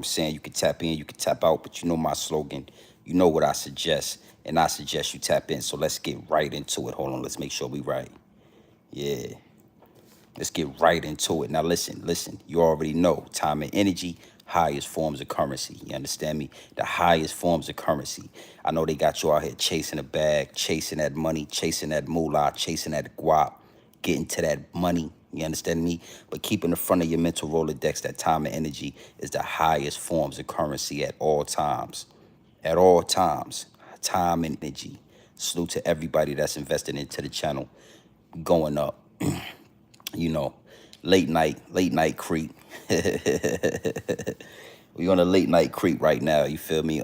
I'm saying? You can tap in, you can tap out, but you know my slogan. You know what I suggest, and I suggest you tap in. So let's get right into it. Hold on, let's make sure we right. Yeah, let's get right into it. Now listen, listen. You already know time and energy, highest forms of currency. You understand me? The highest forms of currency. I know they got you out here chasing a bag, chasing that money, chasing that moolah, chasing that guap, getting to that money. You understand me? But keep in the front of your mental Rolodex that time and energy is the highest forms of currency at all times. At all times. Time and energy. Salute to everybody that's invested into the channel going up. You know, late night creep. We on a late night creep right now. You feel me?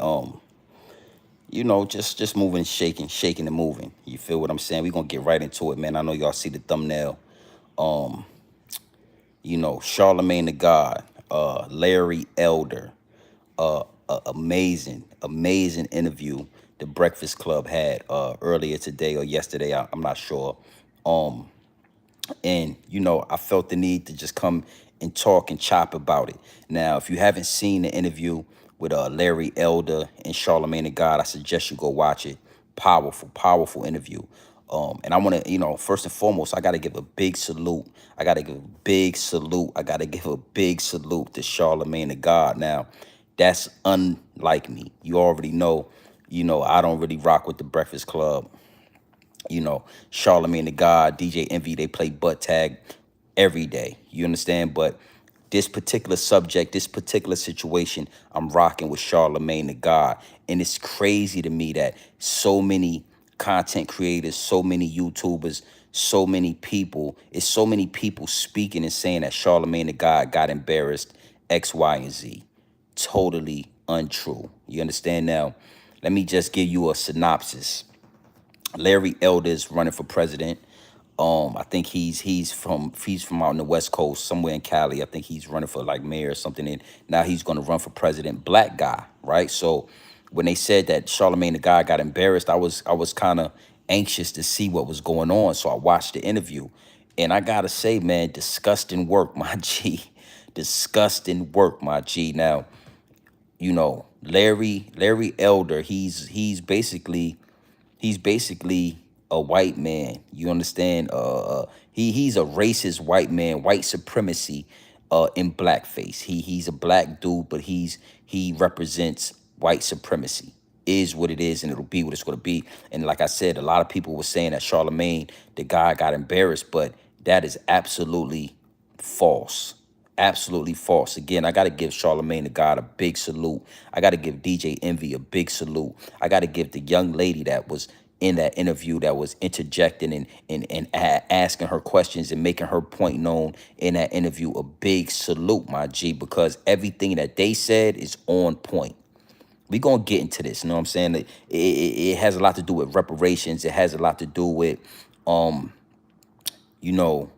You know, just moving, shaking and moving. You feel what I'm saying? We gonna get right into it, man. I know y'all see the thumbnail. Um, you know, Charlemagne the God, Larry Elder, amazing interview the Breakfast Club had earlier today or yesterday. I'm not sure. Um, and you know, I felt the need to just come and talk and chop about it. Now, if you haven't seen the interview with Larry Elder and Charlemagne the God, I suggest you go watch it. Powerful interview. And I want to, you know, first and foremost, I got to give a big salute. I got to give a big salute. I got to give a big salute to Charlemagne the God. Now, that's unlike me. You already know, you know, I don't really rock with the Breakfast Club. You know, Charlemagne the God, DJ Envy, they play butt tag every day. You understand? But this particular subject, this particular situation, I'm rocking with Charlemagne the God. And it's crazy to me that so many content creators, so many YouTubers, so many people speaking and saying that Charlemagne the God got embarrassed, X, Y, and Z. Totally untrue. You understand now? Let me just give you a synopsis. Larry Elder is running for president. I think he's from out in the West Coast, somewhere in Cali. I think he's running for like mayor or something. And now he's going to run for president. Black guy, right? So when they said that Charlemagne the God got embarrassed, I was kind of anxious to see what was going on. So I watched the interview, and I gotta say, man, disgusting work, my G. Disgusting work, my G. Now, you know, Larry Elder, he's basically a white man. You understand? He's a racist white man, white supremacy, in blackface. He's a black dude, but he represents white supremacy. Is what it is, and it'll be what it's going to be. And like I said, a lot of people were saying that Charlemagne, the guy, got embarrassed, but that is absolutely false. Absolutely false. Again, I got to give Charlemagne the God a big salute. I got to give DJ Envy a big salute. I got to give the young lady that was in that interview, that was interjecting and asking her questions and making her point known in that interview, a big salute, my G, because everything that they said is on point. We gonna get into this, you know what I'm saying? It has a lot to do with reparations. It has a lot to do with, um, you know,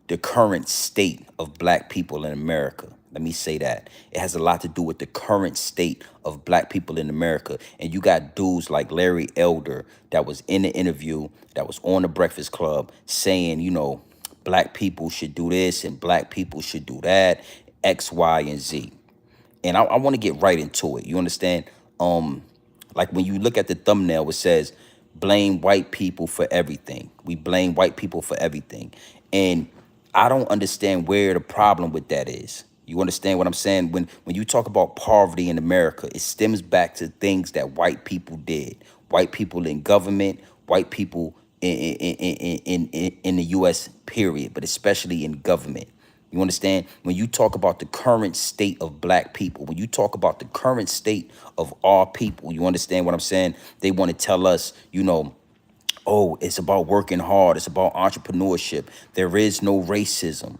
the current state of black people in America. Let me say that. It has a lot to do with the current state of black people in America. And you got dudes like Larry Elder that was in the interview, that was on the Breakfast Club saying, you know, black people should do this and black people should do that, X, Y, and Z. And I want to get right into it. You understand? Like when you look at the thumbnail, it says, blame white people for everything. We blame white people for everything. And I don't understand where the problem with that is. You understand what I'm saying? When you talk about poverty in America, it stems back to things that white people did. White people in government, white people in the US, period, but especially in government. You understand? When you talk about the current state of black people, when you talk about the current state of our people, you understand what I'm saying? They want to tell us, you know, oh, it's about working hard. It's about entrepreneurship. There is no racism.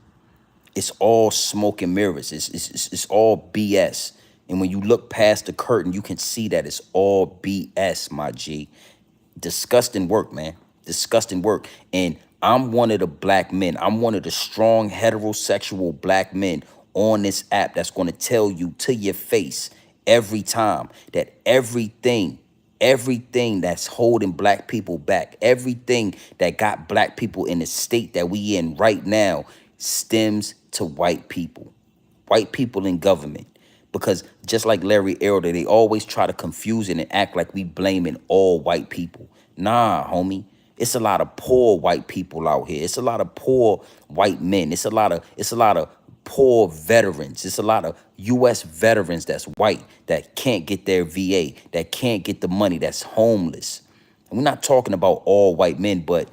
It's all smoke and mirrors. It's all BS. And when you look past the curtain, you can see that it's all BS, my G. Disgusting work, man. Disgusting work. And I'm one of the black men. I'm one of the strong heterosexual black men on this app that's going to tell you to your face every time that everything that's holding black people back, everything that got black people in the state that we in right now stems to white people in government. Because just like Larry Elder, they always try to confuse it and act like we blaming all white people. Nah, homie. It's a lot of poor white people out here. It's a lot of poor white men. It's a lot of poor veterans. It's a lot of US veterans that's white that can't get their VA, that can't get the money, that's homeless. And we're not talking about all white men, but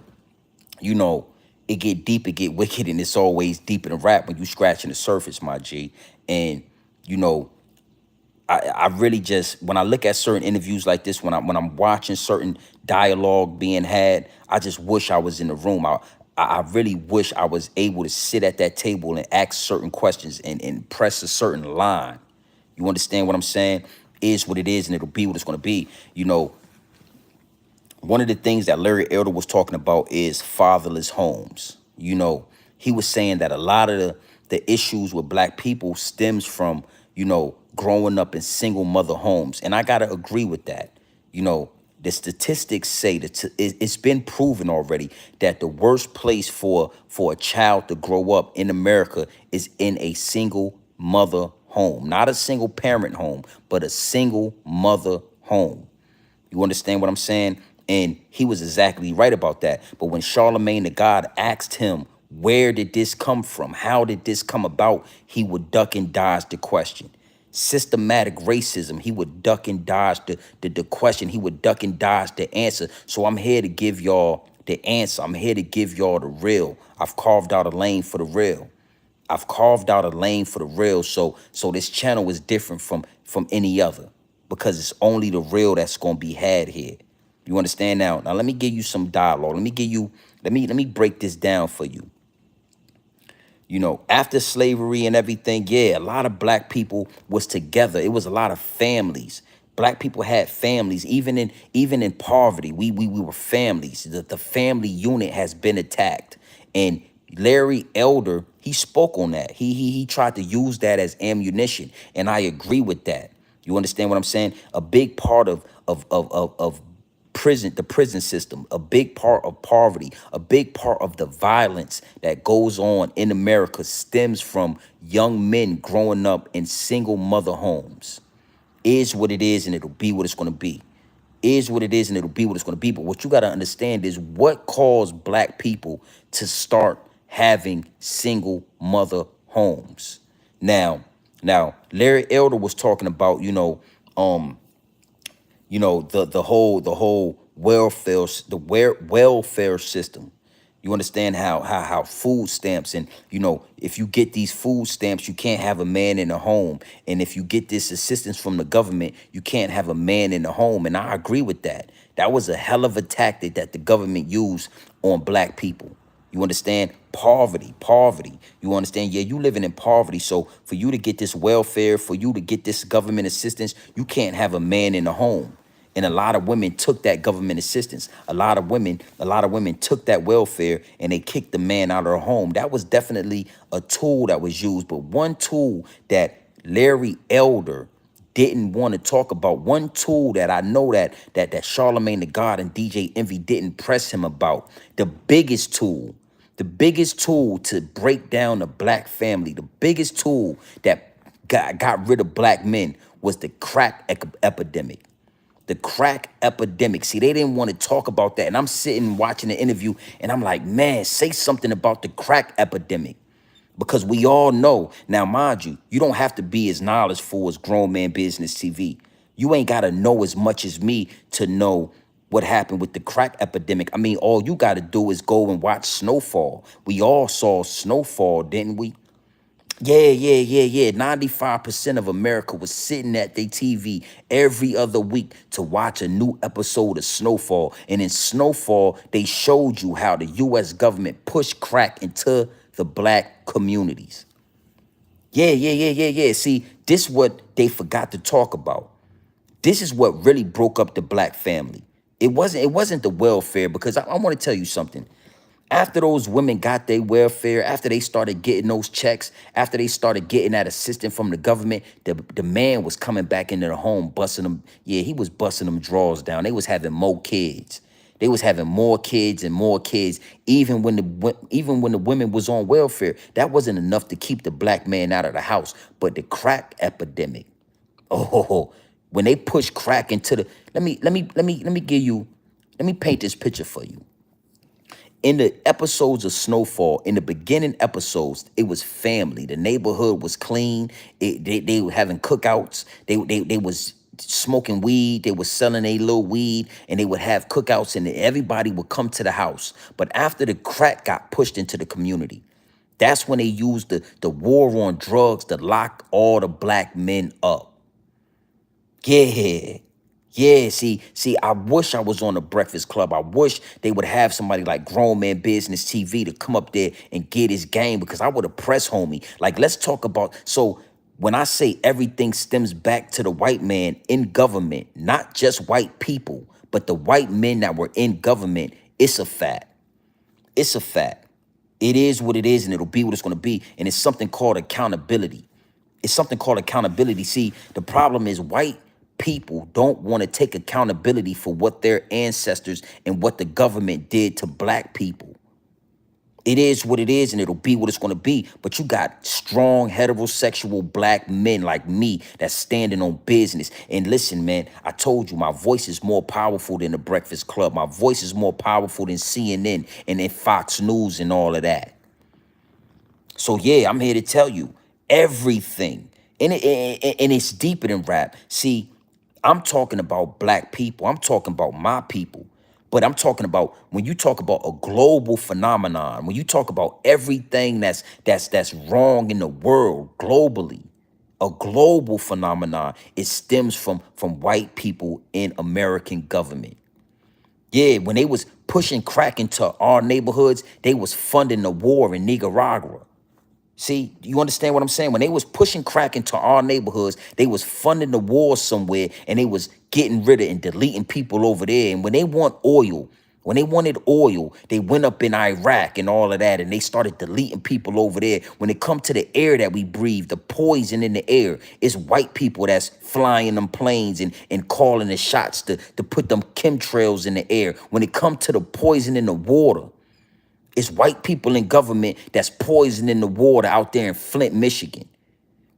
you know, it get deep, it get wicked, and it's always deep in the rap when you scratching the surface, my G. And you know, I really just when I look at certain interviews like this, when I'm watching certain dialogue being had, I just wish I was in the room. I really wish I was able to sit at that table and ask certain questions and press a certain line. You understand what I'm saying? Is what it is, and it'll be what it's gonna be. You know, one of the things that Larry Elder was talking about is fatherless homes. You know, he was saying that a lot of the issues with black people stems from, growing up in single mother homes. And I got to agree with that. You know, the statistics say that it's been proven already that the worst place for a child to grow up in America is in a single mother home, not a single parent home, but a single mother home. You understand what I'm saying? And he was exactly right about that. But when Charlemagne the God asked him, where did this come from? How did this come about? He would duck and dodge the question. Systematic racism, he would duck and dodge the question. He would duck and dodge the answer. So I'm here to give y'all the answer. I'm here to give y'all the real. I've carved out a lane for the real. I've carved out a lane for the real. So this channel is different from any other because it's only the real that's gonna be had here. You understand now? Now let me give you some dialogue. Let me break this down for you. You know, after slavery and everything, yeah, a lot of black people was together. It was a lot of families. Black people had families, even in poverty. We were families. The family unit has been attacked. And Larry Elder, he spoke on that. He tried to use that as ammunition. And I agree with that. You understand what I'm saying? A big part of the prison system, a big part of poverty, a big part of the violence that goes on in America stems from young men growing up in single mother homes. Is what it is and it'll be what it's going to be. Is what it is and it'll be what it's going to be. But what you got to understand is what caused black people to start having single mother homes. Now, Larry Elder was talking about, the whole welfare system. You understand how food stamps, and if you get these food stamps, you can't have a man in the home, and if you get this assistance from the government, you can't have a man in the home. And I agree with that. That was a hell of a tactic that the government used on black people. You understand? Poverty. You understand? Yeah, you living in poverty. So for you to get this welfare, for you to get this government assistance, you can't have a man in the home. And a lot of women took that government assistance. A lot of women took that welfare and they kicked the man out of the home. That was definitely a tool that was used. But one tool that Larry Elder didn't want to talk about, one tool that I know that Charlemagne the God and DJ Envy didn't press him about, the biggest tool to break down the black family, the biggest tool that got rid of black men was the crack epidemic. The crack epidemic. See, they didn't want to talk about that. And I'm sitting watching the interview and I'm like, man, say something about the crack epidemic. Because we all know. Now, mind you, you don't have to be as knowledgeable as Grown Man Business TV. You ain't got to know as much as me to know what happened with the crack epidemic. I mean, all you got to do is go and watch Snowfall. We all saw Snowfall, didn't we? Yeah. 95% of America was sitting at their TV every other week to watch a new episode of Snowfall. And in Snowfall, they showed you how the US government pushed crack into the black communities. Yeah. See, this what they forgot to talk about. This is what really broke up the black family. It wasn't the welfare, because I want to tell you something. After those women got their welfare, after they started getting those checks, after they started getting that assistance from the government, the man was coming back into the home, busting them. Yeah, he was busting them drawers down. They was having more kids. They was having more kids and more kids, even when the women was on welfare. That wasn't enough to keep the black man out of the house. But the crack epidemic, oh, when they push crack into the, let me give you, let me paint this picture for you. In the episodes of Snowfall, in the beginning episodes, it was family. The neighborhood was clean. They were having cookouts. They was smoking weed. They was selling a little weed, and they would have cookouts, and everybody would come to the house. But after the crack got pushed into the community, that's when they used the war on drugs to lock all the black men up. Yeah. Yeah, see, I wish I was on the Breakfast Club. I wish they would have somebody like Grown Man Business TV to come up there and get his game, because I would have pressed homie. Like, let's talk about, so when I say everything stems back to the white man in government, not just white people, but the white men that were in government, it's a fact. It's a fact. It is what it is, and it'll be what it's going to be. And it's something called accountability. It's something called accountability. See, the problem is white people don't want to take accountability for what their ancestors and what the government did to black people. It is what it is, and it'll be what it's going to be. But you got strong heterosexual black men like me that's standing on business. And listen, man, I told you my voice is more powerful than the Breakfast Club. My voice is more powerful than CNN and then Fox News and all of that. So yeah, I'm here to tell you everything. And it's deeper than rap. See, I'm talking about black people. I'm talking about my people. But I'm talking about, when you talk about a global phenomenon, when you talk about everything that's wrong in the world globally, a global phenomenon, it stems from white people in American government. Yeah, when they was pushing crack into our neighborhoods, they was funding the war in Nicaragua. See, you understand what I'm saying? When they was pushing crack into our neighborhoods, they was funding the war somewhere, and they was getting rid of and deleting people over there. And when they want oil, when they wanted oil, they went up in Iraq and all of that, and they started deleting people over there. When it come to the air that we breathe, the poison in the air, it's white people that's flying them planes and calling the shots to put them chemtrails in the air. When it come to the poison in the water, it's white people in government that's poisoning the water out there in Flint, Michigan.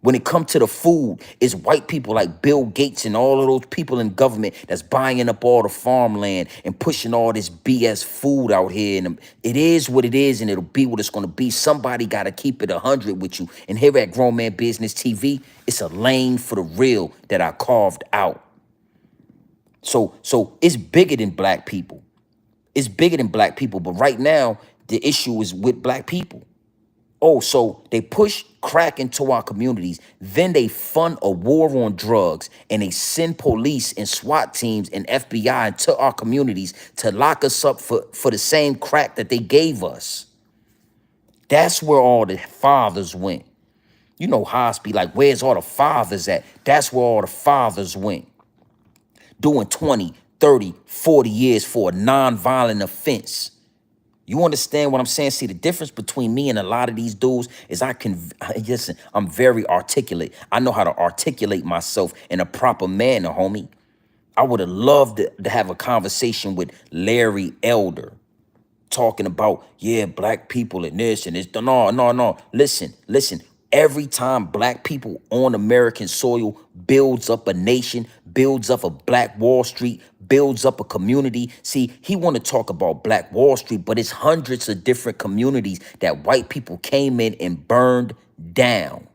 When it comes to the food, it's white people like Bill Gates and all of those people in government that's buying up all the farmland and pushing all this BS food out here. And it is what it is, and it'll be what it's going to be. Somebody got to keep it 100 with you. And here at Grown Man Business TV, it's a lane for the real that I carved out. So it's bigger than black people. It's bigger than black people. But right now, the issue is with black people. Oh, so they push crack into our communities. Then they fund a war on drugs, and they send police and SWAT teams and FBI into our communities to lock us up for the same crack that they gave us. That's where all the fathers went. You know, Hospi, like, where's all the fathers at? That's where all the fathers went. Doing 20, 30, 40 years for a nonviolent offense. You understand what I'm saying? See, the difference between me and a lot of these dudes is listen, I'm very articulate. I know how to articulate myself in a proper manner, homie. I would have loved to have a conversation with Larry Elder talking about, yeah, black people and this and this. No. Listen. Every time black people on American soil builds up a nation, builds up a Black Wall Street, builds up a community. See, he want to talk about Black Wall Street, but it's hundreds of different communities that white people came in and burned down.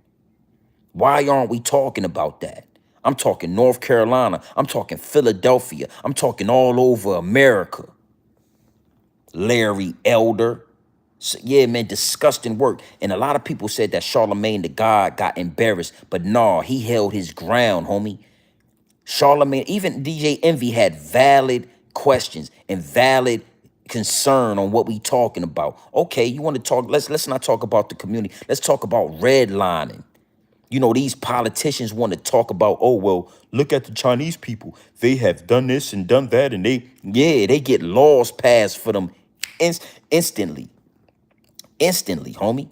Why aren't we talking about that? I'm talking North Carolina. I'm talking Philadelphia. I'm talking all over America. Larry Elder. So, yeah, man, disgusting work. And a lot of people said that Charlemagne the God got embarrassed, but no, he held his ground, homie. Charlemagne, even DJ Envy had valid questions and valid concern on what we talking about. Okay, you want to talk, let's not talk about the community. Let's talk about redlining. You know, these politicians want to talk about, oh, well, look at the Chinese people. They have done this and done that, and they get laws passed for them instantly. Instantly, homie.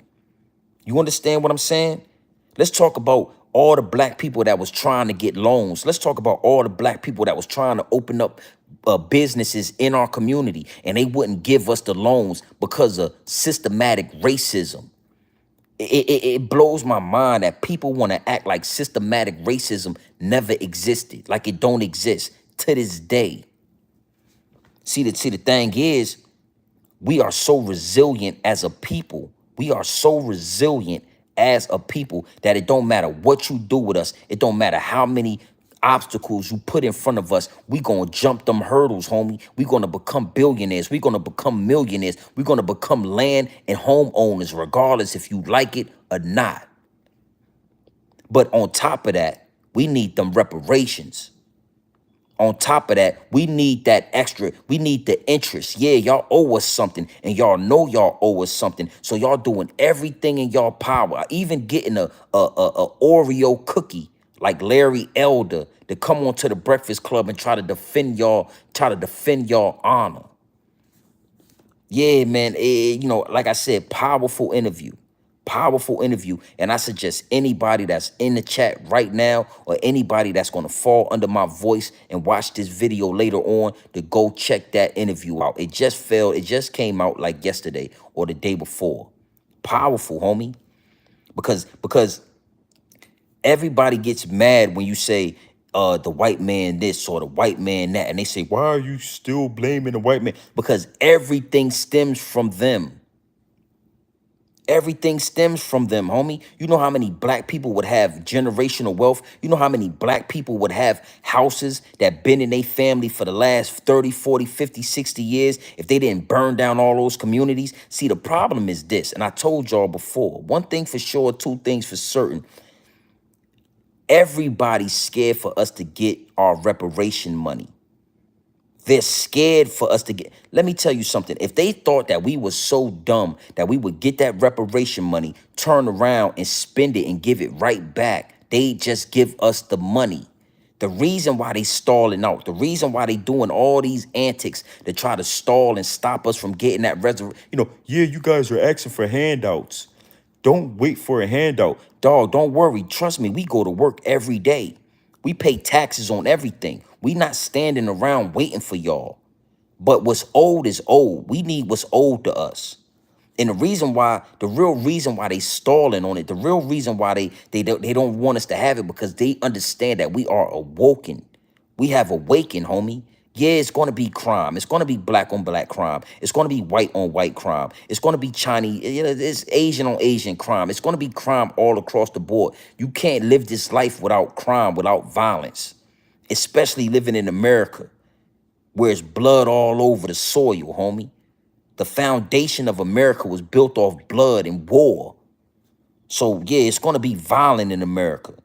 You understand what I'm saying? Let's talk about all the black people that was trying to get loans. Let's talk about all the black people that was trying to open up businesses in our community, and they wouldn't give us the loans because of systematic racism. It blows my mind that people want to act like systematic racism never existed, like it don't exist to this day. See, the thing is, we are so resilient as a people. We are so resilient as a people that it don't matter what you do with us. It don't matter how many obstacles you put in front of us. We gonna jump them hurdles, homie. We gonna become billionaires. We gonna become millionaires. We gonna become land and homeowners, regardless if you like it or not. But on top of that, we need them reparations. On top of that, we need that extra. We need the interest. Yeah, y'all owe us something, and y'all know y'all owe us something. So y'all doing everything in y'all power, even getting a Oreo cookie like Larry Elder to come onto the Breakfast Club and try to defend y'all honor. Yeah, man. Like I said, powerful interview. Powerful interview. And I suggest anybody that's in the chat right now, or anybody that's going to fall under my voice and watch this video later on, to go check that interview out. It just came out like yesterday or the day before. Powerful, homie. Because everybody gets mad when you say the white man this or the white man that, and they say, why are you still blaming the white man? Because everything stems from them. Everything stems from them, homie. You know how many black people would have generational wealth? You know how many black people would have houses that been in their family for the last 30, 40, 50, 60 years if they didn't burn down all those communities? See, the problem is this, and I told y'all before, one thing for sure, two things for certain. Everybody's scared for us to get our reparation money. They're scared for us to get. Let me tell you something. If they thought that we were so dumb that we would get that reparation money, turn around and spend it and give it right back, they just give us the money. The reason why they stalling out, the reason why they doing all these antics to try to stall and stop us from getting that reservation. Yeah, you guys are asking for handouts. Don't wait for a handout. Dog, don't worry. Trust me, we go to work every day. We pay taxes on everything. We not standing around waiting for y'all. But what's old is old. We need what's old to us. And the real reason why they stalling on it, the real reason why they don't want us to have it, because they understand that we are awoken. We have awakened, homie. Yeah, it's going to be crime. It's going to be black on black crime. It's going to be white on white crime. It's going to be Chinese, it's Asian on Asian crime. It's going to be crime all across the board. You can't live this life without crime, without violence, especially living in America, where it's blood all over the soil, homie. The foundation of America was built off blood and war. So, yeah, it's going to be violent in America.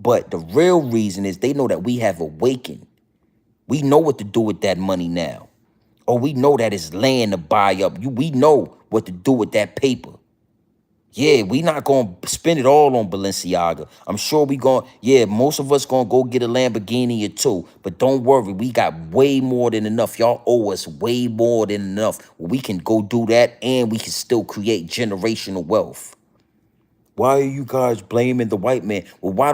But the real reason is they know that we have awakened. We know what to do with that money now. Or we know that it's land to buy up. We know what to do with that paper. Yeah, we not going to spend it all on Balenciaga. I'm sure most of us going to go get a Lamborghini or two. But don't worry, we got way more than enough. Y'all owe us way more than enough. We can go do that, and we can still create generational wealth. Why are you guys blaming the white man? Well, why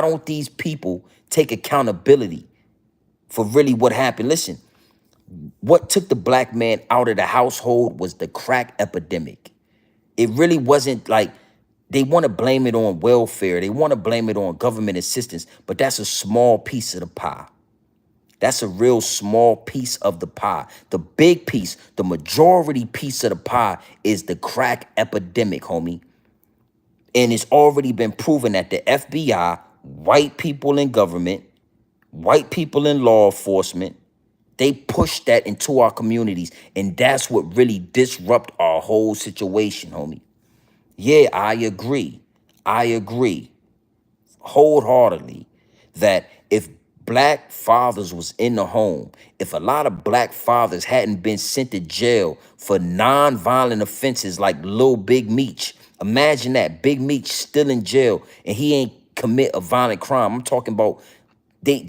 don't these people take accountability for really what happened? Listen, what took the black man out of the household was the crack epidemic. It really wasn't like they want to blame it on welfare. They want to blame it on government assistance, but that's a small piece of the pie. That's a real small piece of the pie. The big piece, the majority piece of the pie is the crack epidemic, homie. And it's already been proven that the FBI, white people in government, white people in law enforcement, they push that into our communities. And that's what really disrupt our whole situation, homie. Yeah, I agree. I agree wholeheartedly that if black fathers was in the home, if a lot of black fathers hadn't been sent to jail for non-violent offenses like Lil Big Meech, imagine that, Big Meech still in jail and he ain't commit a violent crime. I'm talking about they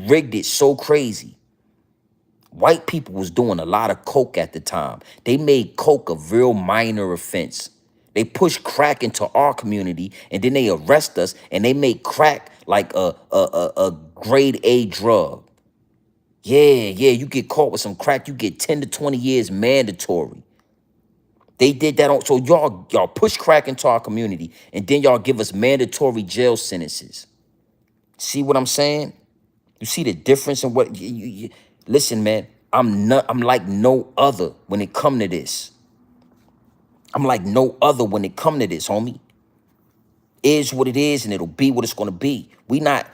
rigged it so crazy. White people was doing a lot of coke at the time. They made coke a real minor offense. They push crack into our community, and then they arrest us, and they make crack like a grade A drug. Yeah, you get caught with some crack, you get 10 to 20 years mandatory. They did that on, so y'all push crack into our community, and then y'all give us mandatory jail sentences. See what I'm saying? You see the difference in what listen, man. I'm like no other when it come to this. I'm like no other when it come to this, homie. Is what it is, and it'll be what it's gonna be. We not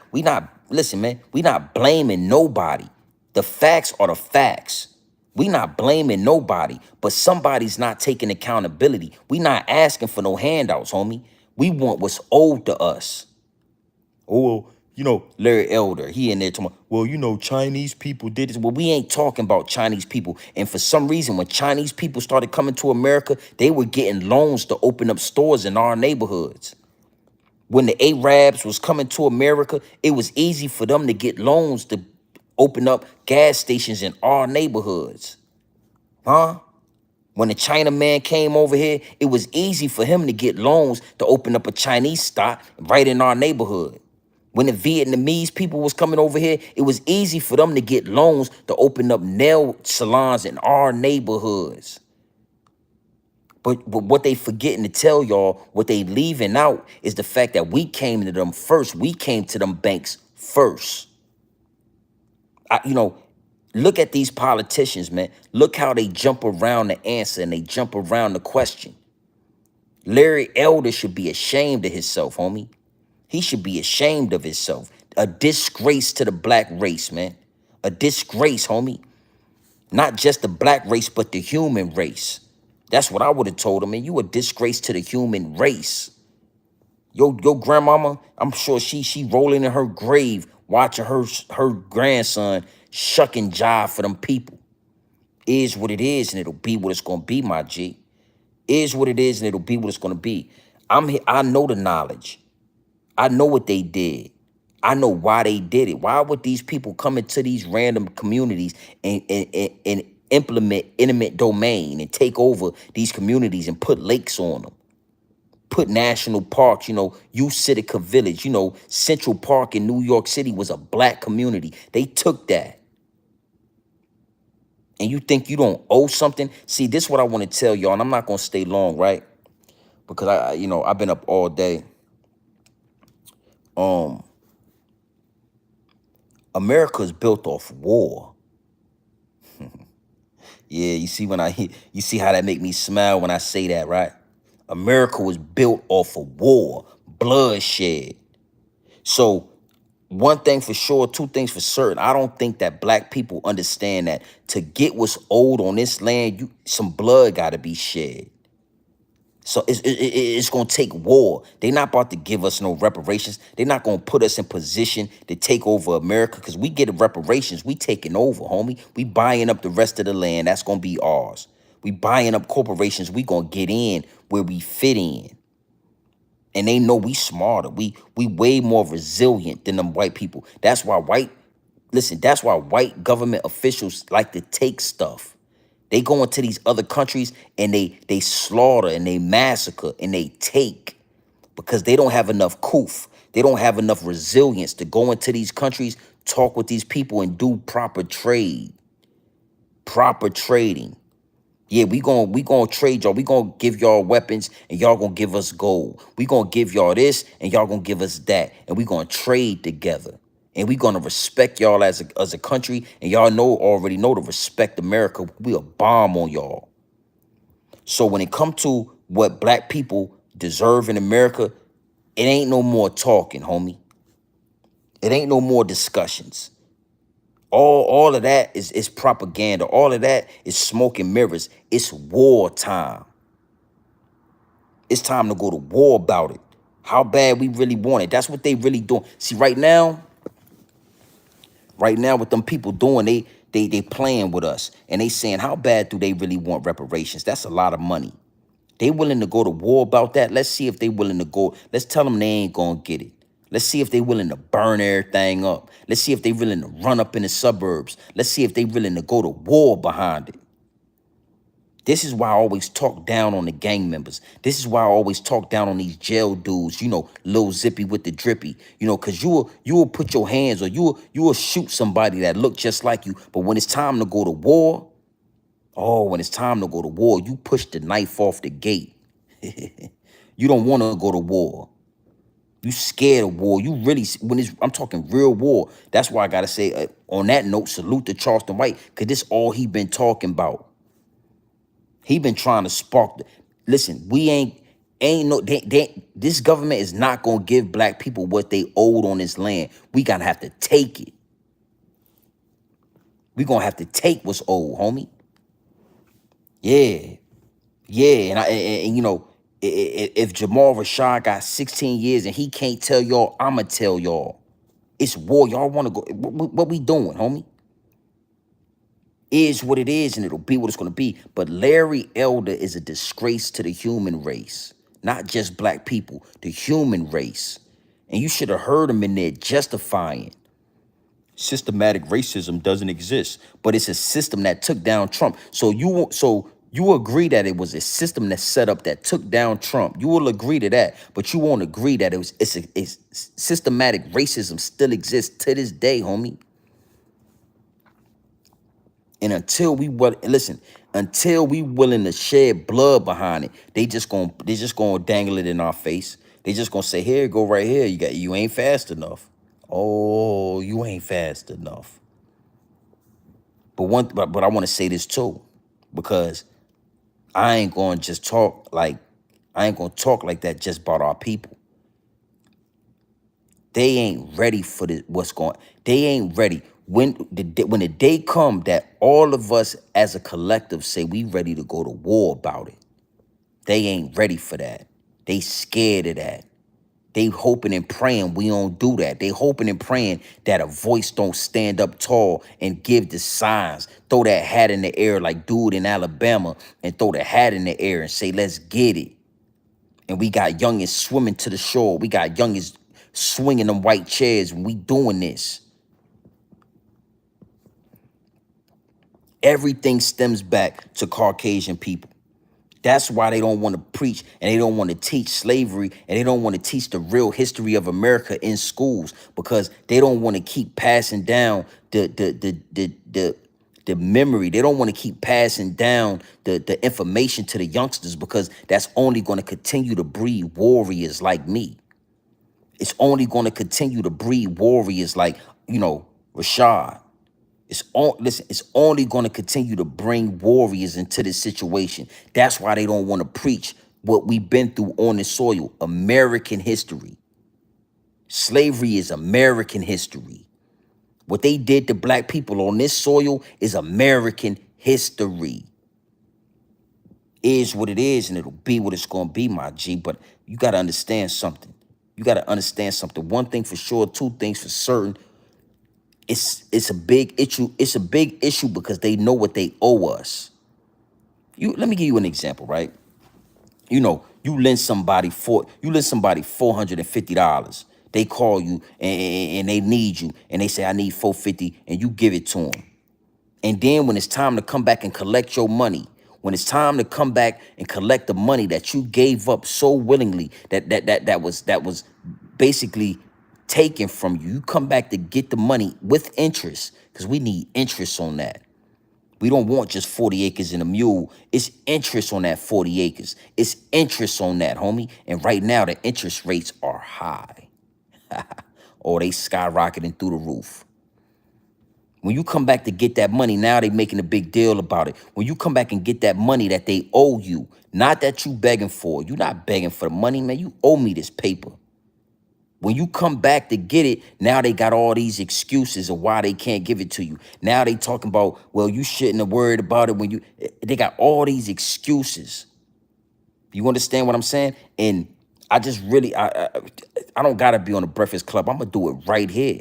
listen, man. We not blaming nobody. The facts are the facts. We not blaming nobody, but somebody's not taking accountability. We not asking for no handouts, homie. We want what's owed to us. Oh, well, Larry Elder, he in there tomorrow. Well, Chinese people did this. Well, we ain't talking about Chinese people. And for some reason, when Chinese people started coming to America, they were getting loans to open up stores in our neighborhoods. When the Arabs was coming to America, it was easy for them to get loans to open up gas stations in our neighborhoods. Huh? When the China man came over here, it was easy for him to get loans to open up a Chinese stock right in our neighborhood. When the Vietnamese people was coming over here, it was easy for them to get loans to open up nail salons in our neighborhoods. But what they forgetting to tell y'all, what they leaving out is the fact that we came to them first. We came to them banks first. Look at these politicians, man. Look how they jump around the answer and they jump around the question. Larry Elder should be ashamed of himself, homie. He should be ashamed of himself. A disgrace to the black race, man. A disgrace, homie. Not just the black race, but the human race. That's what I would have told him, man. You a disgrace to the human race. Your grandmama, I'm sure she rolling in her grave watching her grandson shuck and jive for them people. Is what it is, and it'll be what it's gonna be, my G. Is what it is, and it'll be what it's gonna be. I'm here. I know the knowledge. I know what they did. I know why they did it. Why would these people come into these random communities and implement eminent domain and take over these communities and put lakes on them? Put national parks, Utica Village, Central Park in New York City was a black community. They took that. And you think you don't owe something? See, this is what I want to tell y'all, and I'm not going to stay long, right? Because I've been up all day. America's built off war. Yeah, you see you see how that make me smile when I say that, right? America was built off of war, bloodshed. So one thing for sure, two things for certain. I don't think that black people understand that to get what's owed on this land, some blood got to be shed. So it's going to take war. They're not about to give us no reparations. They're not going to put us in position to take over America because we get reparations. We taking over, homie. We buying up the rest of the land. That's going to be ours. We buying up corporations. We going to get in where we fit in. And they know we smarter. We way more resilient than them white people. That's why that's why white government officials like to take stuff. They go into these other countries and they slaughter and they massacre and they take because they don't have enough koof. They don't have enough resilience to go into these countries, talk with these people and do proper trade, proper trading. Yeah, we gonna trade y'all. We gonna give y'all weapons and y'all gonna give us gold. We gonna give y'all this and y'all gonna give us that. And we gonna trade together. And we gonna respect y'all as a country. And y'all already know to respect America. We'll bomb on y'all. So when it come to what black people deserve in America, it ain't no more talking, homie. It ain't no more discussions. All of that is propaganda. All of that is smoke and mirrors. It's war time. It's time to go to war about it. How bad we really want it. That's what they really doing. See, right now with them people doing, they playing with us. And they saying, how bad do they really want reparations? That's a lot of money. They willing to go to war about that? Let's see if they willing to go. Let's tell them they ain't gonna get it. Let's see if they willing to burn everything up. Let's see if they willing to run up in the suburbs. Let's see if they willing to go to war behind it. This is why I always talk down on the gang members. This is why I always talk down on these jail dudes, Lil Zippy with the drippy, cause you will put your hands, or you will shoot somebody that look just like you. But when it's time to go to war, when it's time to go to war, you push the knife off the gate. You don't want to go to war. You scared of war. You really, I'm talking real war. That's why I gotta say, on that note, salute to Charleston White, cause this all he been talking about. He been trying to spark. Listen, we ain't no. This government is not gonna give black people what they owed on this land. We gotta have to take it. We gonna have to take what's owed, homie. Yeah, yeah, if Jamal Rashad got 16 years and he can't tell y'all, I'ma tell y'all. It's war. Y'all want to go? What we doing, homie? Is what it is, and it'll be what it's going to be. But Larry Elder is a disgrace to the human race, not just black people, the human race. And you should have heard him in there justifying systematic racism doesn't exist, but it's a system that took down Trump. So you agree that it was a system that set up that took down Trump. You will agree to that, but you won't agree that it's systematic racism still exists to this day, homie. And until we willing to shed blood behind it, they just gonna dangle it in our face. They just gonna say, here, go right here. You ain't fast enough. Oh, you ain't fast enough. But I want to say this too, because I ain't gonna talk like that just about our people. They ain't ready for they ain't ready. When the day come that all of us as a collective say we ready to go to war about it, they ain't ready for that. They scared of that. They hoping and praying we don't do that. They hoping and praying that a voice don't stand up tall and give the signs. Throw that hat in the air like dude in Alabama, and throw the hat in the air and say, let's get it. And we got youngins swimming to the shore. We got youngins swinging them white chairs when we doing this. Everything stems back to Caucasian people. That's why they don't want to preach, and they don't want to teach slavery, and they don't want to teach the real history of America in schools, because they don't want to keep passing down the memory. They don't want to keep passing down the information to the youngsters, because that's only going to continue to breed warriors like me. It's only going to continue to breed warriors like, Rashad. It's only going to continue to bring warriors into this situation. That's why they don't want to preach what we've been through on this soil. American history. Slavery is American history. What they did to black people on this soil is American history. Is what it is, and it'll be what it's going to be, my G. But you got to understand something. One thing for sure, two things for certain. It's a big issue. It's a big issue because they know what they owe us. Let me give you an example, right? You lend somebody $450. They call you and they need you, and they say, I need $450, and you give it to them. And then when it's time to come back and collect your money, when it's time to come back and collect the money that you gave up so willingly, that was basically taken from you, you come back to get the money with interest, because we need interest on that. We don't want just 40 acres and a mule. It's interest on that 40 acres. It's interest on that, homie. And right now, the interest rates are high. Or they skyrocketing through the roof. When you come back to get that money, now they making a big deal about it. When you come back and get that money that they owe you, not that you begging for. You're not begging for the money, man. You owe me this paper. When you come back to get it, now they got all these excuses of why they can't give it to you. Now they talking about, well, you shouldn't have worried about it when they got all these excuses. You understand what I'm saying? And I just really, I don't got to be on the Breakfast Club. I'm going to do it right here.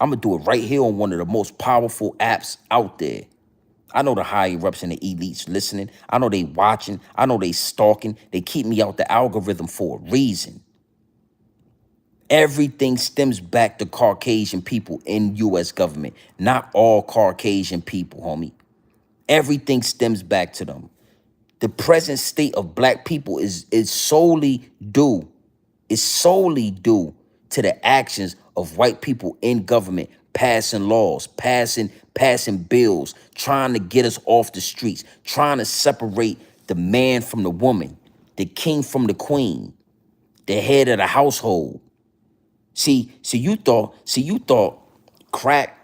I'm going to do it right here on one of the most powerful apps out there. I know the higher ups and the elites listening. I know they watching. I know they stalking. They keep me out the algorithm for a reason. Everything stems back to Caucasian people in U.S. government. Not all Caucasian people, homie. Everything stems back to them. The present state of black people is solely due to the actions of white people in government, passing laws, passing bills, trying to get us off the streets, trying to separate the man from the woman, the king from the queen, the head of the household. See, you thought crack,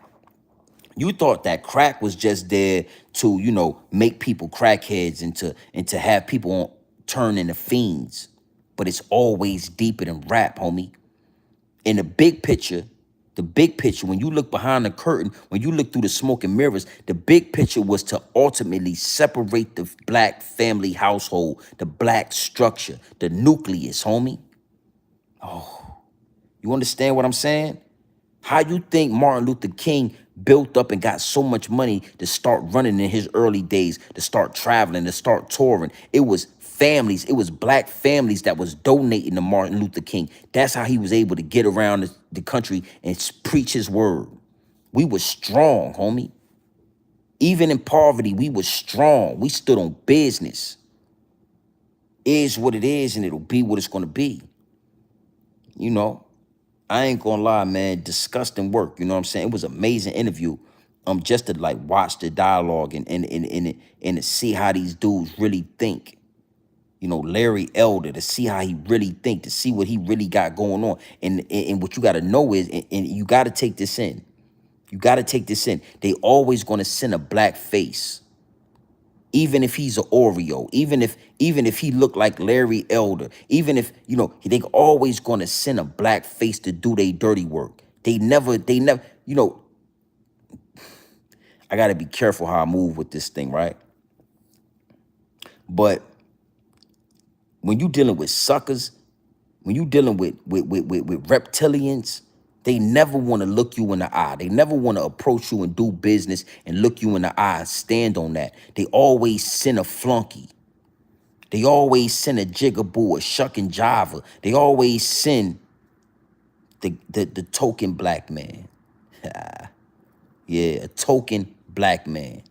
you thought that crack was just there to, make people crackheads and to have people turn into fiends. But it's always deeper than rap, homie. In the big picture, when you look behind the curtain, when you look through the smoke and mirrors, the big picture was to ultimately separate the black family household, the black structure, the nucleus, homie. You understand what I'm saying? How you think Martin Luther King built up and got so much money to start running in his early days, to start traveling, to start touring? It was families, it was black families that was donating to Martin Luther King. That's how he was able to get around the country and preach his word. We was strong, homie. Even in poverty, we was strong. We stood on business. Is what it is, and it'll be what it's gonna be. You know, I ain't gonna lie, man. Disgusting work. You know what I'm saying? It was an amazing interview. Just to like watch the dialogue and to see how these dudes really think. Larry Elder, to see how he really think, to see what he really got going on. And what you got to know is, and you got to take this in. You got to take this in. They always going to send a black face, even if he's an Oreo, even if he looked like Larry Elder, even if, they always going to send a black face to do their dirty work. They never, I got to be careful how I move with this thing, right? But when you dealing with suckers, when you dealing with reptilians, they never want to look you in the eye. They never want to approach you and do business and look you in the eye, stand on that. They always send a flunky. They always send a jigaboo, a shuck and jiver. They always send the token black man. Yeah, a token black man.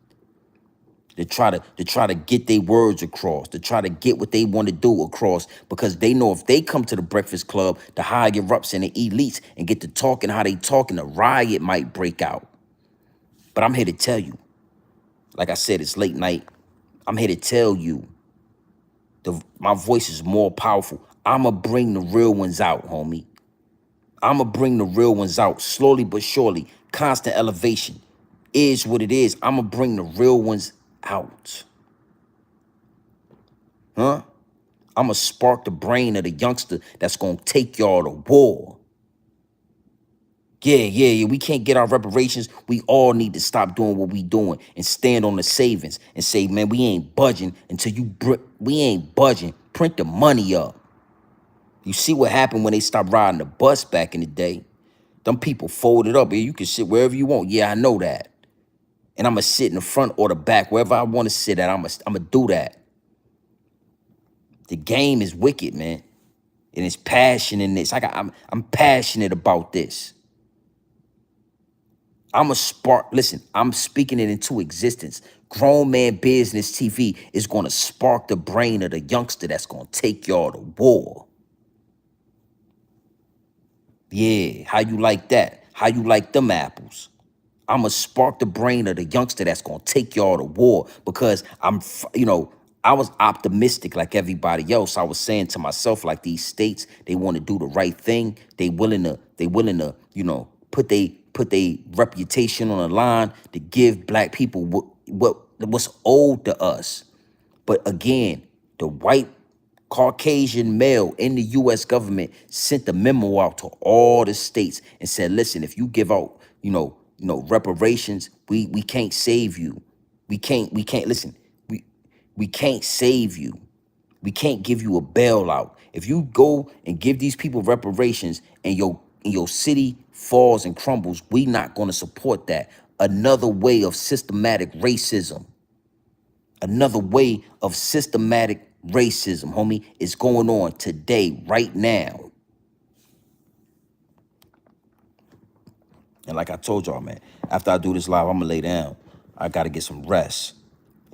To try to get their words across, to try to get what they want to do across, because they know if they come to the Breakfast Club, the higher ups and the elites, and get to talking how they talking, a riot might break out. But I'm here to tell you, like I said, it's late night. I'm here to tell you, my voice is more powerful. I'ma bring the real ones out, homie. I'ma bring the real ones out, slowly but surely. Constant elevation is what it is. I'ma bring the real ones out. Huh? I'ma spark the brain of the youngster that's gonna take y'all to war. Yeah. We can't get our reparations. We all need to stop doing what we doing and stand on the savings and say, man, we ain't budging until we ain't budging. Print the money up. You see what happened when they stopped riding the bus back in the day? Them people folded up. Yeah, you can sit wherever you want. Yeah, I know that. And I'ma sit in the front or the back, wherever I want to sit at. I'ma do that. The game is wicked, man. And it's passion in this. I'm passionate about this. I'm a spark. Listen, I'm speaking it into existence. Grown Man Business TV is going to spark the brain of the youngster that's going to take y'all to war. Yeah, how you like that? How you like them apples? I'm going to spark the brain of the youngster that's going to take y'all to war, because I was optimistic like everybody else. I was saying to myself, like, these states, they want to do the right thing. They willing to, put they reputation on the line to give black people what's owed to us. But again, the white Caucasian male in the U.S. government sent the memo out to all the states and said, listen, if you give out, reparations, we can't save you. We can't listen. We can't save you. We can't give you a bailout. If you go and give these people reparations and your city falls and crumbles, we not going to support that. Another way of systematic racism. Another way of systematic racism, homie, is going on today, right now. And like I told y'all, man, after I do this live, I'm going to lay down. I got to get some rest.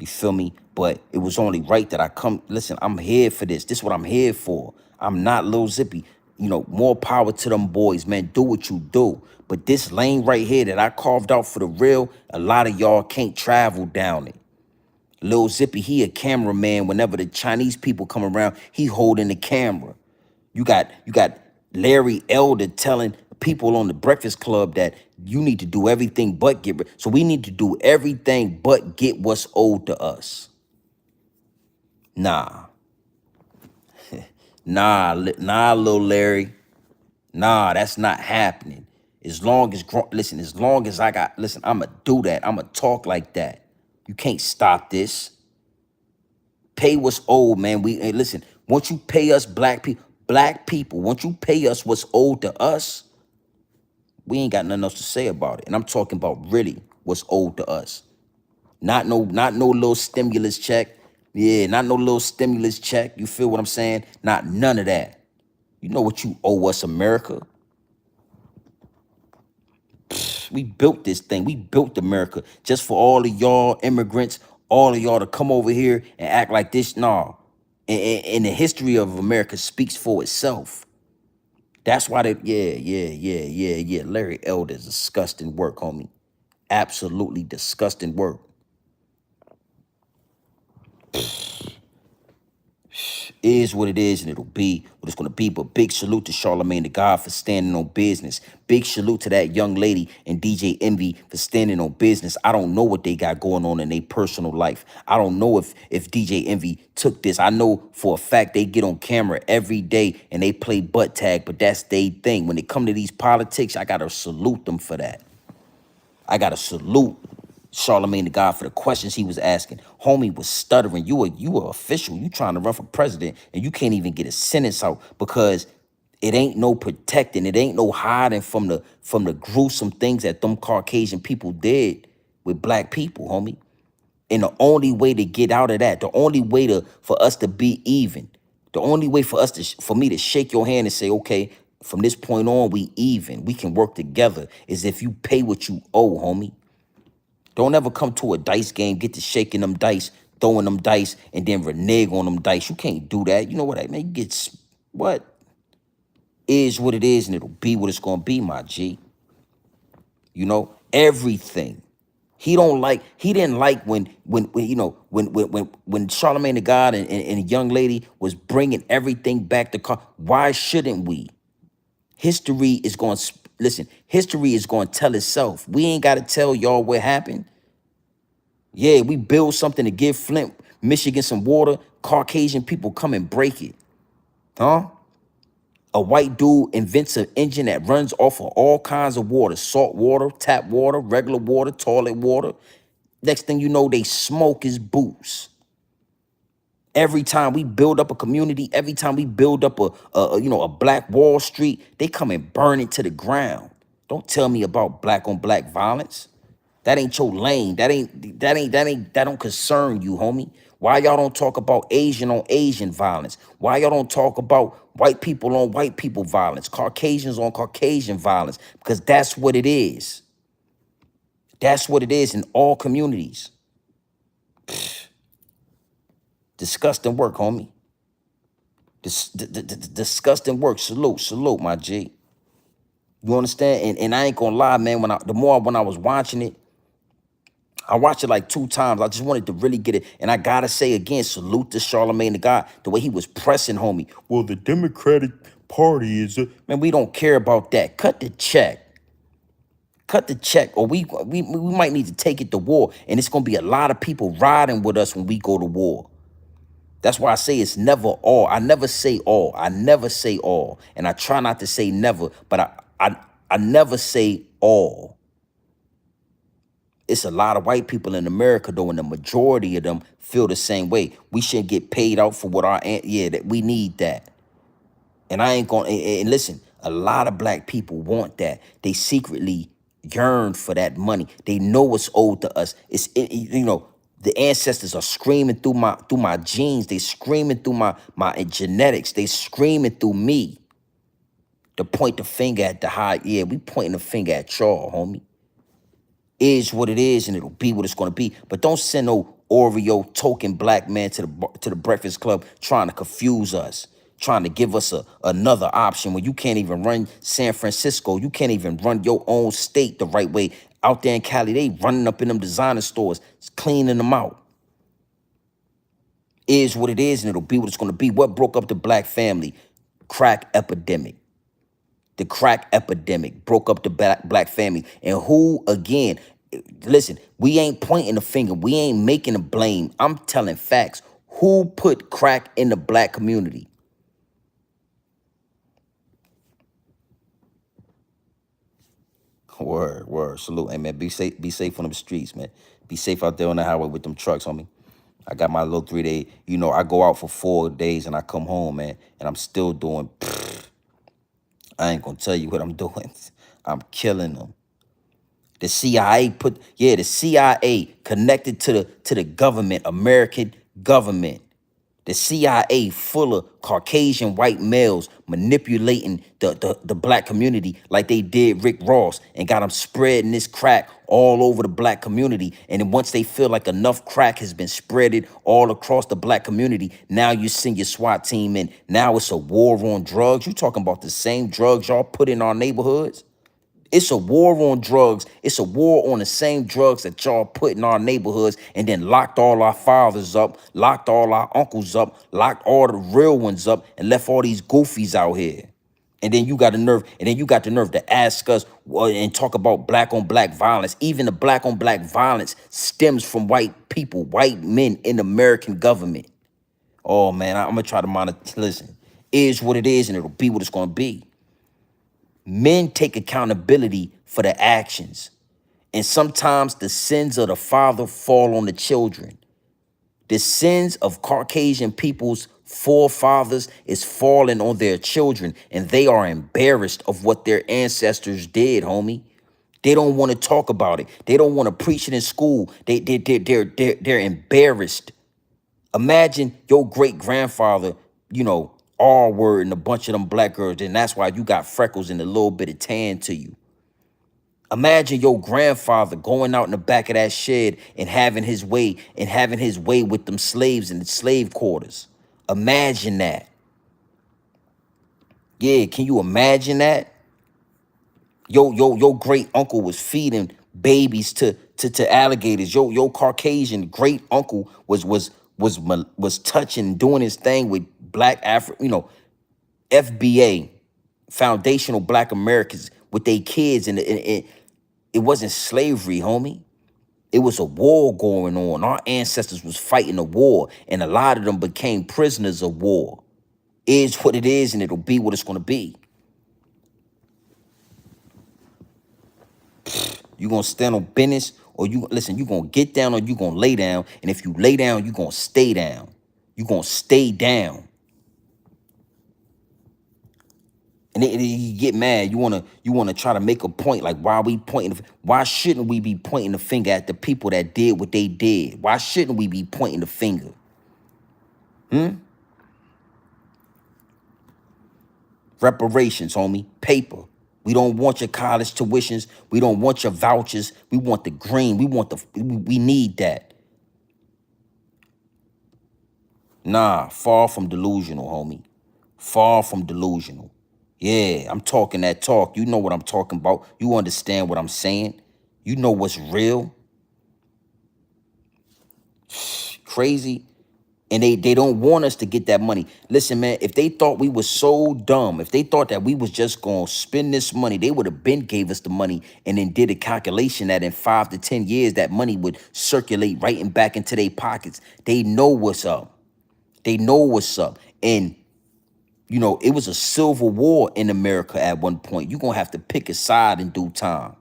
You feel me? But it was only right that I come. Listen, I'm here for this. This is what I'm here for. I'm not Lil Zippy. You know, more power to them boys, man. Do what you do. But this lane right here that I carved out for the real, a lot of y'all can't travel down it. Lil Zippy, he a cameraman. Whenever the Chinese people come around, he holding the camera. You got Larry Elder telling people on the Breakfast Club that you need to do everything but get rid. So we need to do everything but get what's owed to us. Nah, nah, little Larry. Nah, that's not happening. As long as listen, as long as I got listen, I'ma do that. I'ma talk like that. You can't stop this. Pay what's owed, man. Hey, listen. Once you pay us, black people. Once you pay us what's owed to us, we ain't got nothing else to say about it. And I'm talking about really what's owed to us. Not no little stimulus check. Yeah, not no little stimulus check. You feel what I'm saying? Not none of that. You know what you owe us, America. We built this thing. We built America just for all of y'all immigrants, all of y'all to come over here and act like this. Nah. And the history of America speaks for itself. That's why yeah. Larry Elder's disgusting work, homie. Absolutely disgusting work. Is what it is, and it'll be what it's gonna be. But big salute to Charlemagne the God for standing on business. Big salute to that young lady and DJ Envy for standing on business. I don't know what they got going on in their personal life. I don't know if DJ Envy took this. I know for a fact they get on camera every day and they play butt tag, but that's their thing. When it come to these politics, I gotta salute them for that. I gotta salute Charlemagne the God for the questions he was asking. Homie was stuttering. You a official. You trying to run for president and you can't even get a sentence out because it ain't no protecting. It ain't no hiding from the gruesome things that them Caucasian people did with black people, homie. And the only way to get out of that, the only way for us to be even, the only way for us for me to shake your hand and say, okay, from this point on, we even. We can work together is if you pay what you owe, homie. Don't ever come to a dice game, get to shaking them dice, throwing them dice, and then renege on them dice. You can't do that. You know what I mean? You get what is what it is, and it'll be what it's gonna be, my G. You know, everything. He didn't like when Charlemagne the God and a young lady was bringing everything back to car. Why shouldn't we? History is going to listen. History is going to tell itself. We ain't got to tell y'all what happened. Yeah, we build something to give Flint, Michigan some water. Caucasian people come and break it. Huh? A white dude invents an engine that runs off of all kinds of water. Salt water, tap water, regular water, toilet water. Next thing you know, they smoke his boots. Every time we build up a community, every time we build up a Black Wall Street, they come and burn it to the ground. Don't tell me about black on black violence. That ain't your lane. That don't concern you, homie. Why y'all don't talk about Asian on Asian violence? Why y'all don't talk about white people on white people violence, Caucasians on Caucasian violence? Because that's what it is. That's what it is in all communities. Disgusting work, homie. Disgusting work. Salute, my G. You understand? And I ain't gonna lie, man. When I was watching it, I watched it like 2 times. I just wanted to really get it. And I gotta say again, salute to Charlemagne the God, the way he was pressing, homie. Well, the Democratic Party is man, we don't care about that. Cut the check. Cut the check, or we might need to take it to war. And it's gonna be a lot of people riding with us when we go to war. That's why I say it's never all. I never say all. I never say all. And I try not to say never, but I never say all. It's a lot of white people in America, though, and the majority of them feel the same way. We shouldn't get paid out for what that we need that. And I ain't gonna, and listen, a lot of black people want that. They secretly yearn for that money. They know what's owed to us. The ancestors are screaming through my genes. They screaming through my genetics. They screaming through me. To point the finger at the high, yeah, we pointing the finger at y'all, homie. Is what it is, and it'll be what it's gonna be. But don't send no Oreo token black man to the Breakfast Club trying to confuse us, trying to give us another option when you can't even run San Francisco. You can't even run your own state the right way. Out there in Cali, they running up in them designer stores, cleaning them out. Is what it is, and it'll be what it's gonna be. What broke up the black family? Crack epidemic. The crack epidemic broke up the black family. And who, again, listen, we ain't pointing the finger. We ain't making a blame. I'm telling facts. Who put crack in the black community? Word, word. Salute. Hey, man, be safe on them streets, man. Be safe out there on the highway with them trucks, homie. I got my little 3 day, I go out for 4 days and I come home, man, and I'm still doing, I ain't gonna tell you what I'm doing. I'm killing them. The CIA the CIA connected to the government, American government. The CIA full of Caucasian white males manipulating the black community like they did Rick Ross and got them spreading this crack all over the black community. And then once they feel like enough crack has been spreaded all across the black community, now you send your SWAT team in. Now it's a war on drugs. You talking about the same drugs y'all put in our neighborhoods? It's a war on drugs. It's a war on the same drugs that y'all put in our neighborhoods and then locked all our fathers up, locked all our uncles up, locked all the real ones up, and left all these goofies out here. And then you got the nerve to ask us and talk about black on black violence. Even the black on black violence stems from white people, white men in the American government. Oh man, I'm gonna try to monitor. Listen, is what it is, and it'll be what it's gonna be. Men take accountability for their actions. And sometimes the sins of the father fall on the children. The sins of Caucasian people's forefathers is falling on their children, and they are embarrassed of what their ancestors did, homie. They don't want to talk about it. They don't want to preach it in school. They're embarrassed. Imagine your great grandfather, R word and a bunch of them black girls, and that's why you got freckles and a little bit of tan to you. Imagine your grandfather going out in the back of that shed and having his way with them slaves in the slave quarters. Imagine that. Yeah, can you imagine that? Your great uncle was feeding babies to alligators. Your Caucasian great uncle was touching, doing his thing with black FBA, foundational black Americans with their kids, and it wasn't slavery, homie. It was a war going on. Our ancestors was fighting a war, and a lot of them became prisoners of war. Is what it is, and it'll be what it's gonna be. You gonna stand on business, or you gonna get down, or you gonna lay down. And if you lay down, you gonna stay down. You gonna stay down. And you get mad. You wanna try to make a point like why shouldn't we be pointing the finger at the people that did what they did? Why shouldn't we be pointing the finger? Reparations, homie. Paper. We don't want your college tuitions. We don't want your vouchers. We want the green. We need that. Nah, far from delusional, homie. Far from delusional. Yeah, I'm talking that talk. You know what I'm talking about. You understand what I'm saying. You know what's real. Crazy. And they don't want us to get that money. Listen, man, if they thought we were so dumb, if they thought that we was just going to spend this money, they would have been gave us the money and then did a calculation that in 5 to 10 years, that money would circulate right and back into their pockets. They know what's up. They know what's up. And, it was a civil war in America at one point. You're going to have to pick a side in due time.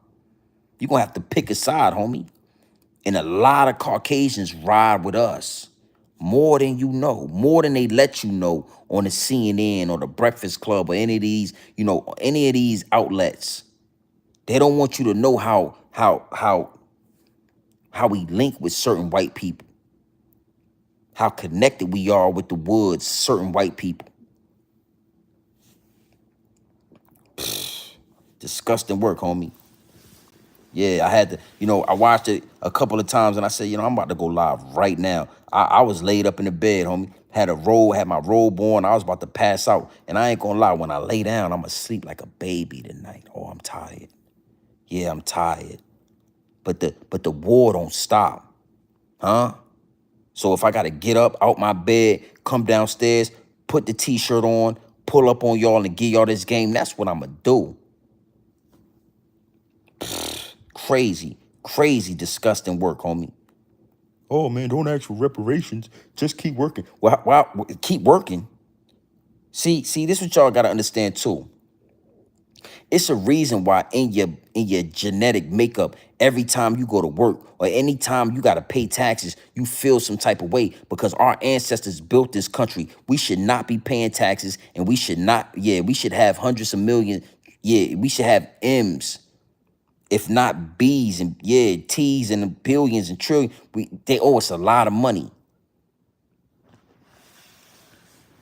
You're going to have to pick a side, homie. And a lot of Caucasians ride with us. More than you know, more than they let you know on the CNN or the Breakfast Club or any of these, any of these outlets. They don't want you to know how we link with certain white people, how connected we are with the woods, certain white people. Disgusting work, homie. Yeah, I had to, I watched it a couple of times and I said, I'm about to go live right now. I was laid up in the bed, homie. Had my robe on. I was about to pass out. And I ain't gonna lie, when I lay down, I'm asleep like a baby tonight. Oh, I'm tired. Yeah, I'm tired. But the war don't stop, huh? So if I gotta get up out my bed, come downstairs, put the t-shirt on, pull up on y'all and give y'all this game, that's what I'ma do. Crazy, crazy, disgusting work, homie. Oh man, don't ask for reparations. Just keep working. Well, keep working. See, this is what y'all gotta understand too. It's a reason why in your genetic makeup, every time you go to work or anytime you gotta pay taxes, you feel some type of way because our ancestors built this country. We should not be paying taxes, and we should not. Yeah, we should have hundreds of millions. Yeah, we should have M's, if not B's, and yeah, T's and billions and trillions. They owe us a lot of money.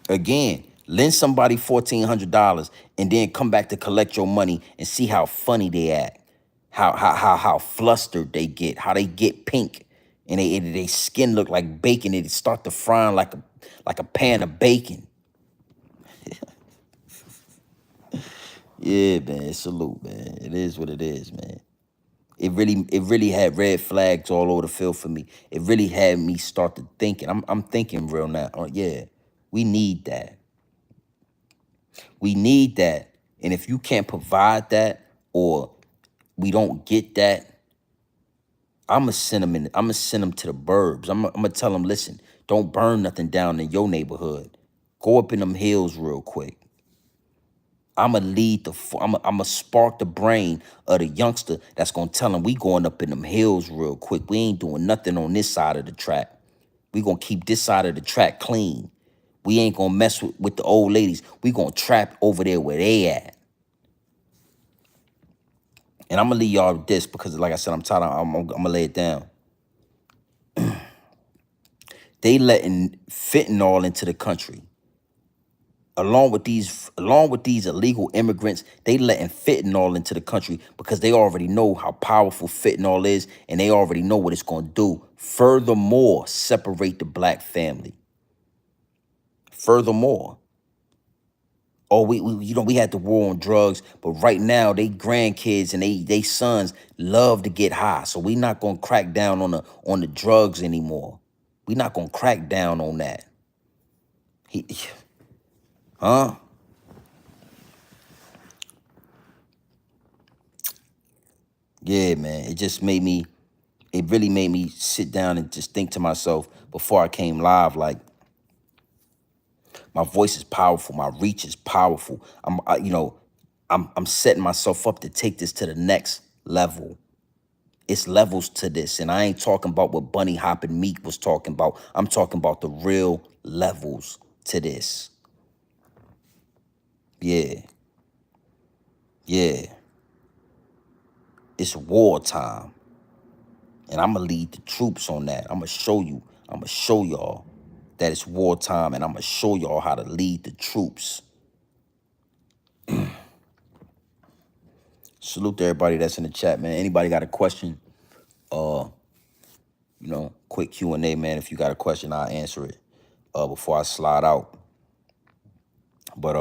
Again, lend somebody $1,400 and then come back to collect your money and see how funny they act, how flustered they get, how they get pink, and they skin look like bacon. They start to frying like a pan of bacon. Yeah, man. Salute, man. It is what it is, man. It really had red flags all over the field for me. It really had me start to thinking. I'm thinking real now. Oh, yeah, we need that. We need that. And if you can't provide that, or we don't get that, I'ma send them I'ma send them to the burbs. I'm gonna tell them, listen, don't burn nothing down in your neighborhood. Go up in them hills real quick. I'ma I'ma spark the brain of the youngster that's gonna tell him we going up in them hills real quick. We ain't doing nothing on this side of the track. We gonna keep this side of the track clean. We ain't gonna mess with the old ladies. We gonna trap over there where they at. And I'm gonna leave y'all with this because, like I said, I'm tired. I'm gonna lay it down. They letting fentanyl into the country, along with these illegal immigrants. They letting fentanyl into the country because they already know how powerful fentanyl is, and they already know what it's gonna do. Furthermore, separate the black family. Furthermore. Oh, we had the war on drugs, but right now they grandkids and they sons love to get high. So we not gonna crack down on the drugs anymore. We not gonna crack down on that. He, huh? Yeah, man. It really made me sit down and just think to myself before I came live, like, my voice is powerful, my reach is powerful. I'm setting myself up to take this to the next level. It's levels to this, and I ain't talking about what Bunny Hop and Meek was talking about. I'm talking about the real levels to this. Yeah, yeah. It's wartime, and I'm gonna lead the troops on that. I'm gonna show you. I'm gonna show y'all that it's wartime, and I'm gonna show y'all how to lead the troops. Salute to everybody that's in the chat, man. Anybody got a question? Quick Q&A, man. If you got a question, I'll answer it before I slide out. But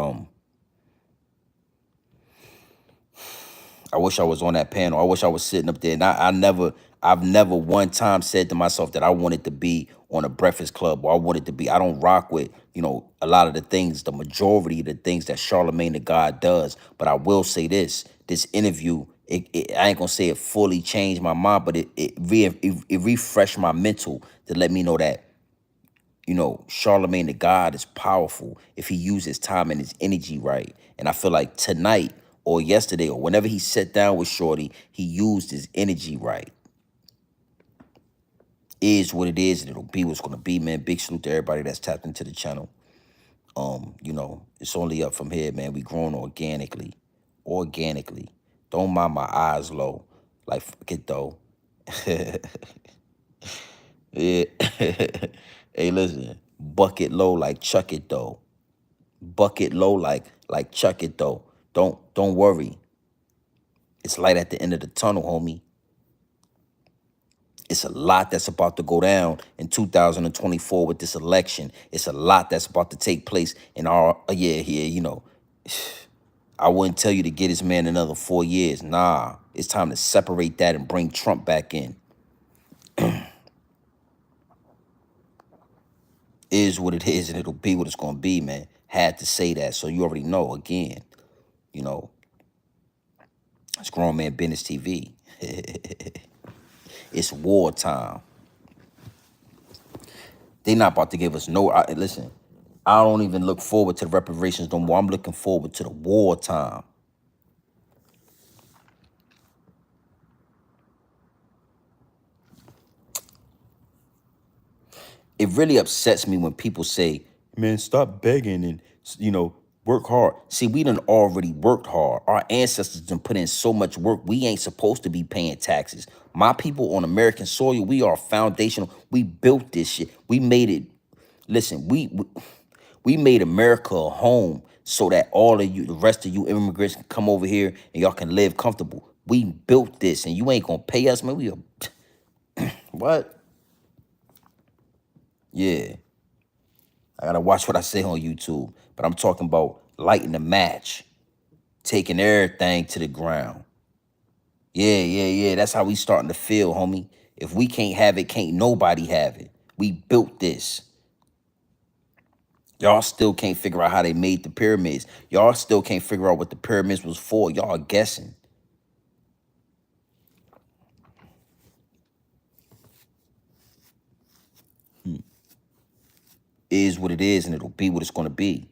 I wish I was on that panel. I wish I was sitting up there. And I've never one time said to myself that I wanted to be on a Breakfast Club, or I wanted to be. I don't rock with, a lot of the things, the majority of the things that Charlemagne the God does. But I will say this interview, I ain't gonna say it fully changed my mind, but it refreshed my mental to let me know that, Charlemagne the God is powerful if he uses his time and his energy right. And I feel like tonight or yesterday or whenever he sat down with Shorty, he used his energy right. Is what it is, and it'll be what's gonna be, man. Big salute to everybody that's tapped into the channel. It's only up from here, man. We growing organically. Organically. Don't mind my eyes low. Like, fuck it though. Yeah. Hey, listen. Bucket low like chuck it though. Bucket low like chuck it though. Don't worry. It's light at the end of the tunnel, homie. It's a lot that's about to go down in 2024 with this election. It's a lot that's about to take place in our, yeah, you know. I wouldn't tell you to get this man another 4 years. Nah, it's time to separate that and bring Trump back in. Is what it is, and it'll be what it's going to be, man. Had to say that, so you already know. Again, you know, it's Grown Man Business TV. It's wartime. They not about to give us no. Listen, I don't even look forward to the reparations no more. I'm looking forward to the wartime. It really upsets me when people say, man, stop begging and, you know, work hard. See, we done already worked hard. Our ancestors done put in so much work. We ain't supposed to be paying taxes. My people on American soil, we are foundational. We built this shit. We made it. Listen, we made America a home so that all of you, the rest of you immigrants can come over here and y'all can live comfortable. We built this and you ain't gonna pay us, man. We are, what? Yeah. I gotta watch what I say on YouTube, but I'm talking about lighting the match, taking everything to the ground. Yeah. That's how we starting to feel, homie. If we can't have it, can't nobody have it. We built this. Y'all still can't figure out how they made the pyramids. Y'all still can't figure out what the pyramids was for. Y'all guessing. It is what it is, and it'll be what it's gonna be.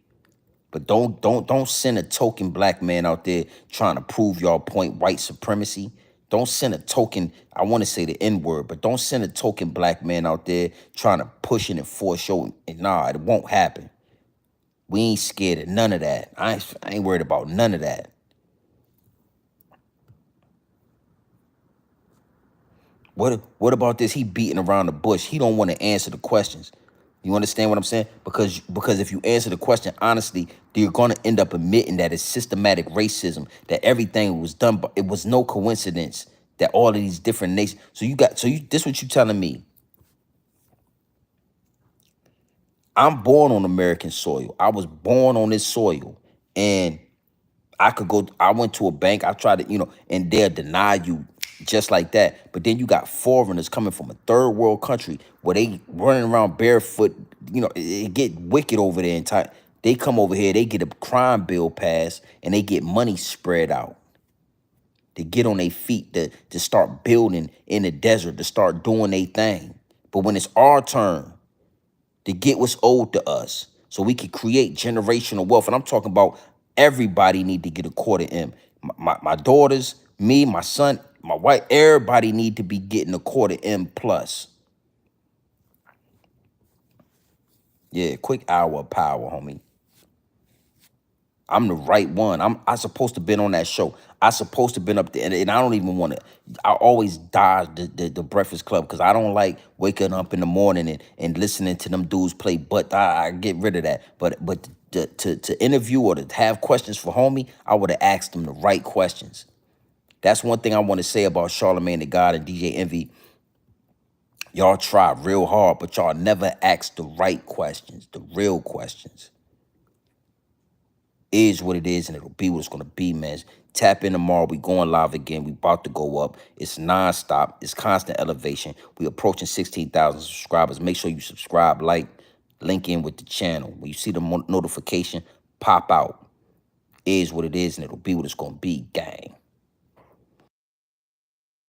But don't send a token black man out there trying to prove y'all point white supremacy. Don't send a token, I want to say the N-word, but don't send a token black man out there trying to push it and force your, and nah, it won't happen. We ain't scared of none of that. I ain't worried about none of that. What about this? He beating around the bush. He don't want to answer the questions. You understand what I'm saying? Because if you answer the question honestly, you're gonna end up admitting that it's systematic racism, that everything was done, but it was no coincidence that all of these different nations. This what you telling me. I'm born on American soil. I was born on this soil. And I went to a bank, I tried to, and they'll deny you just like that. But then you got foreigners coming from a third world country where they running around barefoot, it get wicked over there in time. They come over here, they get a crime bill passed, and they get money spread out. To get on their feet, to start building in the desert, to start doing their thing. But when it's our turn to get what's owed to us so we can create generational wealth. And I'm talking about everybody need to get a quarter M. My daughters, me, my son, my wife, everybody need to be getting a quarter M plus. Yeah, quick hour of power, homie. I'm the right one. I supposed to been on that show. I supposed to been up there, and I don't even want to. I always dodge the Breakfast Club because I don't like waking up in the morning and listening to them dudes play. But I get rid of that. But to interview or to have questions for homie, I would have asked them the right questions. That's one thing I want to say about Charlemagne the God and DJ Envy. Y'all try real hard, but y'all never ask the right questions, the real questions. Is what it is, and it'll be what it's gonna be, man. Tap in tomorrow. We going live again. We about to go up. It's nonstop. It's constant elevation. We approaching 16,000 subscribers. Make sure you subscribe, like, link in with the channel. When you see the notification pop out, is what it is, and it'll be what it's gonna be, gang.